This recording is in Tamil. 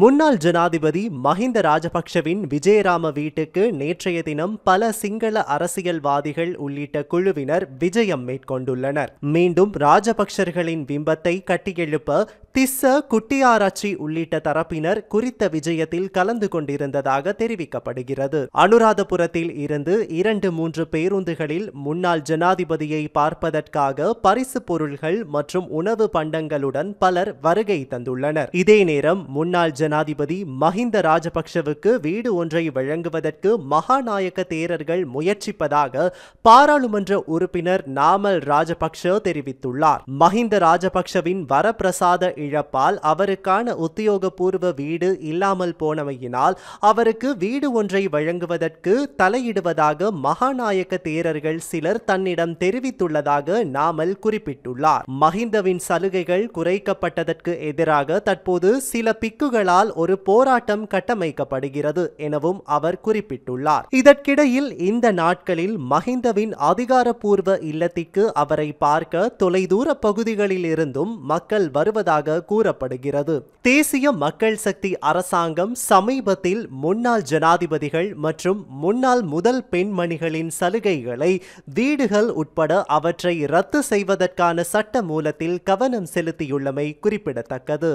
முன்னாள் ஜனாதிபதி மஹிந்த ராஜபக்ஷவின் விஜயராம வீட்டுக்கு நேற்றைய தினம் பல சிங்கள அரசியல்வாதிகள் உள்ளிட்ட குழுவினர் விஜயம் மேற்கொண்டுள்ளனர். மீண்டும் ராஜபக்ஷர்களின் பிம்பத்தை கட்டியெழுப்ப திஸ்ஸ, குட்டியாராச்சி உள்ளிட்ட தரப்பினர் குறித்த விஜயத்தில் கலந்து கொண்டிருந்ததாக தெரிவிக்கப்படுகிறது. அனுராதபுரத்தில் இருந்து 2-3 பேருந்துகளில் முன்னாள் ஜனாதிபதியை பார்ப்பதற்காக பரிசு பொருள்கள் மற்றும் உணவு பண்டங்களுடன் பலர் வருகை தந்துள்ளனர். இதே நேரம் முன்னாள் ஜனாதிபதி மஹிந்த ராஜபக்ஷவுக்கு வீடு ஒன்றை வழங்குவதற்கு மகாநாயக்க தேரர்கள் முயற்சிப்பதாக பாராளுமன்ற உறுப்பினர் நாமல் ராஜபக்ஷ தெரிவித்துள்ளார். மஹிந்த ராஜபக்ஷவின் வரப்பிரசாத இழப்பால் அவருக்கான உத்தியோகபூர்வ வீடு இல்லாமல் போனமையினால் அவருக்கு வீடு ஒன்றை வழங்குவதற்கு தலையிடுவதாக மகாநாயக்க தேரர்கள் சிலர் தன்னிடம் தெரிவித்துள்ளதாக நாமல் குறிப்பிட்டுள்ளார். மஹிந்தவின் சலுகைகள் குறைக்கப்பட்டதற்கு எதிராக தற்போது சில பிக்குகளால் ஒரு போராட்டம் கட்டமைக்கப்படுகிறது எனவும் அவர் குறிப்பிட்டுள்ளார். இதற்கிடையில் இந்த நாட்களில் மஹிந்தவின் அதிகாரப்பூர்வ இல்லத்திற்கு அவரை பார்க்க தொலைதூர பகுதிகளில் இருந்தும் மக்கள் வருவதாக கூறப்படுகிறது. தேசிய மக்கள் சக்தி அரசாங்கம் சமீபத்தில் முன்னாள் ஜனாதிபதிகள் மற்றும் முன்னாள் முதல் பெண்மணிகளின் சலுகைகளை, வீடுகள் உட்பட அவற்றை ரத்து செய்வதற்கான சட்ட மூலத்தில் கவனம் செலுத்தியுள்ளமை குறிப்பிடத்தக்கது.